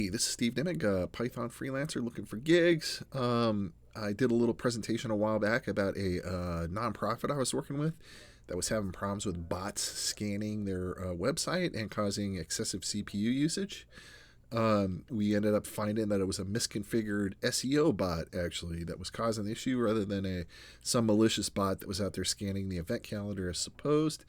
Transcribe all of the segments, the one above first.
Hey, this is Steve Dimmick, Python freelancer looking for gigs. I did a little presentation a while back about a nonprofit I was working with that was having problems with bots scanning their website and causing excessive CPU usage. We ended up finding that it was a misconfigured SEO bot actually that was causing the issue rather than some malicious bot that was out there scanning the event calendar as supposed.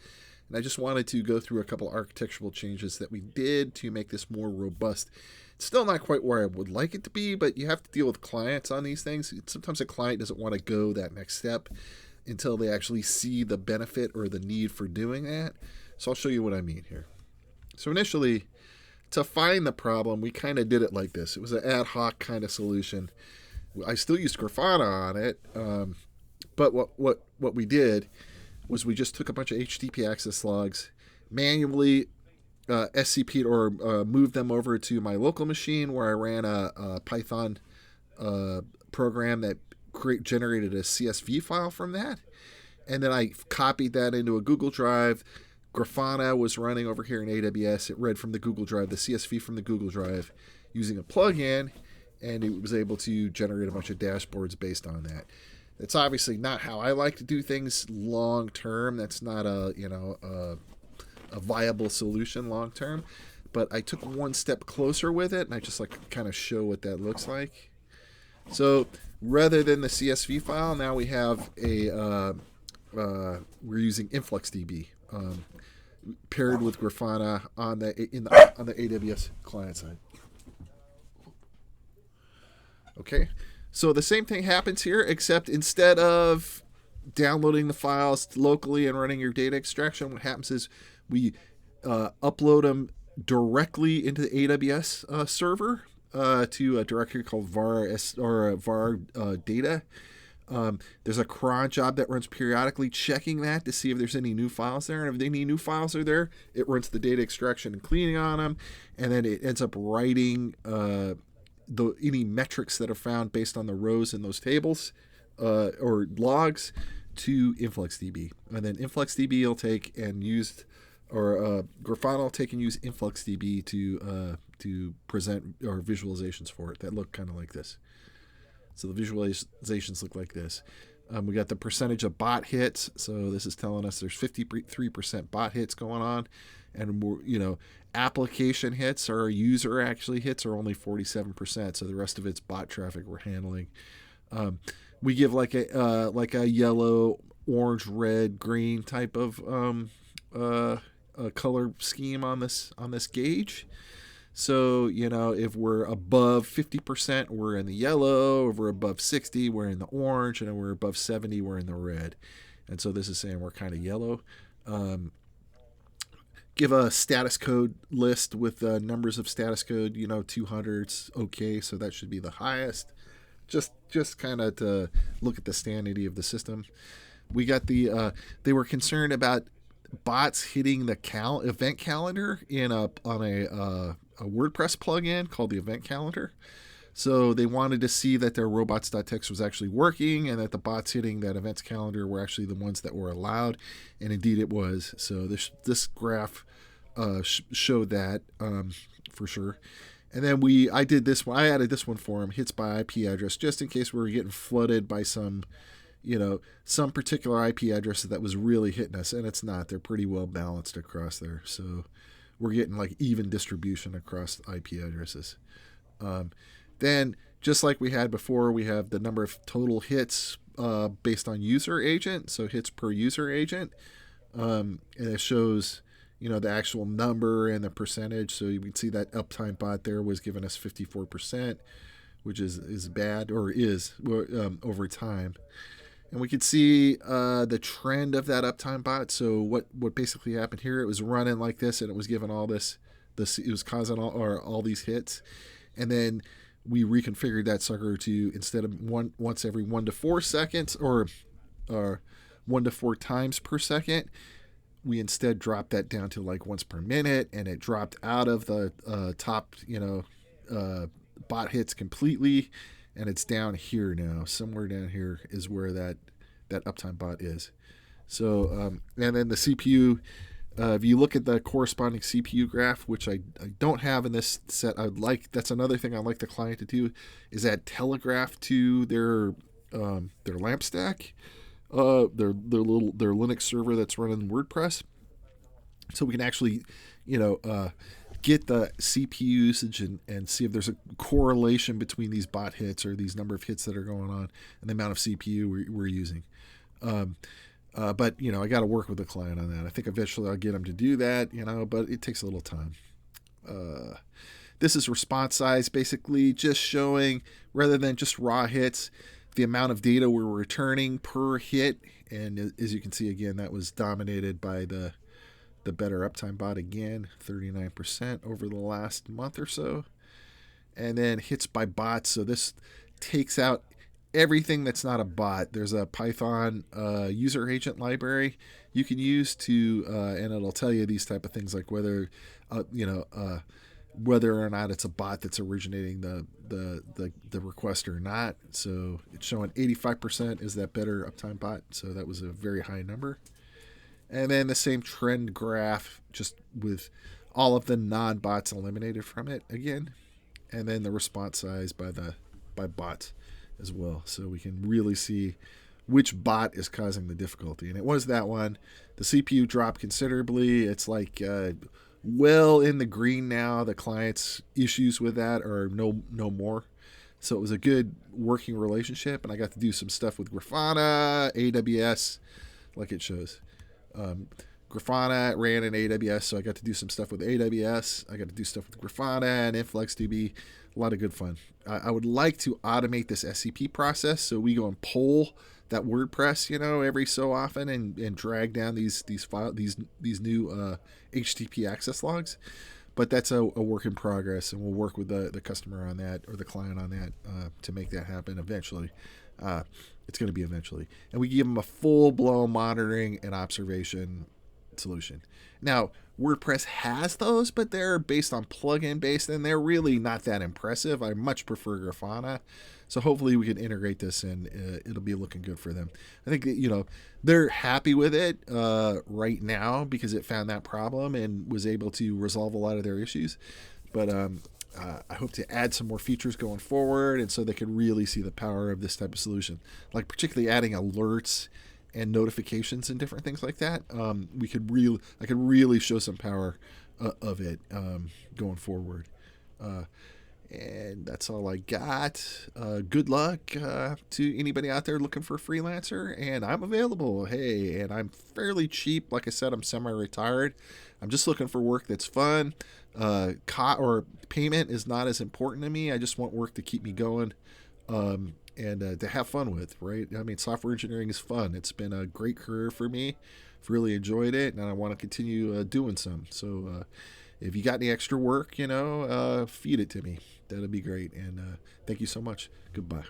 And I just wanted to go through a couple architectural changes that we did to make this more robust. It's still not quite where I would like it to be, but you have to deal with clients on these things. Sometimes a client doesn't want to go that next step until they actually see the benefit or the need for doing that. So I'll show you what I mean here. So initially, to find the problem, we kind of did it like this. It was an ad hoc kind of solution. I still used Grafana on it, but what we did was we just took a bunch of HTTP access logs, manually SCP'd or moved them over to my local machine where I ran a Python program that generated a CSV file from that. And then I copied that into a Google Drive. Grafana was running over here in AWS. It read from the Google Drive, the CSV from the Google Drive, using a plugin, and it was able to generate a bunch of dashboards based on that. It's obviously not how I like to do things long term. That's not a viable solution long term. But I took one step closer with it, and I just like to kind of show what that looks like. So rather than the CSV file, now we have we're using InfluxDB paired with Grafana on the AWS client side. Okay, so the same thing happens here, except instead of downloading the files locally and running your data extraction, what happens is we upload them directly into the AWS server to a directory called var data. There's a cron job that runs periodically checking that to see if there's any new files there. And if any new files are there, it runs the data extraction and cleaning on them. And then it ends up writing any metrics that are found based on the rows in those tables or logs to InfluxDB. And then InfluxDB will take and use, or Grafana will take and use InfluxDB to present our visualizations for it that look kind of like this. So the visualizations look like this. We got the percentage of bot hits. So this is telling us there's 53% bot hits going on. And, application hits or user actually hits are only 47%. So the rest of it's bot traffic we're handling. We give like a yellow, orange, red, green type of color scheme on this gauge. So, if we're above 50%, we're in the yellow. If we're above 60, we're in the orange. And if we're above 70, we're in the red. And so this is saying we're kind of yellow. Give a status code list with numbers of status code, 200's okay. So that should be the highest. Just kind of to look at the sanity of the system. We got they were concerned about bots hitting the event calendar on a WordPress plugin called the event calendar. So they wanted to see that their robots.txt was actually working and that the bots hitting that events calendar were actually the ones that were allowed. And indeed it was. So this graph showed that for sure. And then I did this one. I added this one for them, hits by IP address, just in case we were getting flooded by some particular IP address that was really hitting us, and it's not. They're pretty well balanced across there. So we're getting like even distribution across IP addresses. Then, just like we had before, we have the number of total hits based on user agent, so hits per user agent. And it shows, the actual number and the percentage. So you can see that uptime bot there was giving us 54%, which is bad, or is over time. And we could see the trend of that uptime bot. So what basically happened here, it was running like this, and it was giving all this it was causing all these hits. And then we reconfigured that sucker to, instead of once every 1 to 4 seconds or 1 to 4 times per second, we instead dropped that down to like once per minute, and it dropped out of the top bot hits completely. And it's down here now. Somewhere down here is where that uptime bot is. So, and then the CPU If you look at the corresponding CPU graph, which I don't have in this set, I'd like, that's another thing I'd like the client to do, is add telegraph to their lamp stack, their Linux server that's running WordPress, so we can actually, you know, get the CPU usage and see if there's a correlation between these bot hits or these number of hits that are going on and the amount of CPU we're using. Um, but I got to work with the client on that. I think eventually I'll get them to do that, but it takes a little time. This is response size, basically just showing, rather than just raw hits, the amount of data we're returning per hit. And as you can see, again, that was dominated by the better uptime bot again, 39% over the last month or so. And then hits by bots. So this takes out everything that's not a bot. There's a Python user agent library you can use to, and it'll tell you these type of things like whether, whether or not it's a bot that's originating the request or not. So it's showing 85% is that better uptime bot. So that was a very high number. And then the same trend graph, just with all of the non-bots eliminated from it again. And then the response size by bots as well. So we can really see which bot is causing the difficulty. And it was that one. The CPU dropped considerably. It's like well in the green now. The client's issues with that are no more. So it was a good working relationship. And I got to do some stuff with Grafana, AWS, like it shows. Grafana ran in AWS, so I got to do some stuff with AWS. I got to do stuff with Grafana and InfluxDB. A lot of good fun. I would like to automate this SCP process, so we go and poll that WordPress, every so often, and drag down these new HTTP access logs. But that's a work in progress, and we'll work with the customer on that, or the client on that, to make that happen eventually. It's going to be eventually. And we give them a full-blown monitoring and observation solution. Now, WordPress has those, but they're based on plugin based, and they're really not that impressive. I much prefer Grafana. So hopefully we can integrate this, and it'll be looking good for them. I think that, they're happy with it right now because it found that problem and was able to resolve a lot of their issues. But I hope to add some more features going forward, and so they can really see the power of this type of solution, like particularly adding alerts and notifications and different things like that. I could really show some power of it going forward. And that's all I got. Good luck to anybody out there looking for a freelancer, and I'm available. Hey, and I'm fairly cheap. Like I said, I'm semi-retired. I'm just looking for work that's fun. Or payment is not as important to me. I just want work to keep me going, and to have fun with, right? I mean, software engineering is fun. It's been a great career for me. I've really enjoyed it, and I want to continue doing some. So if you got any extra work, feed it to me. That'd be great. And thank you so much. Goodbye.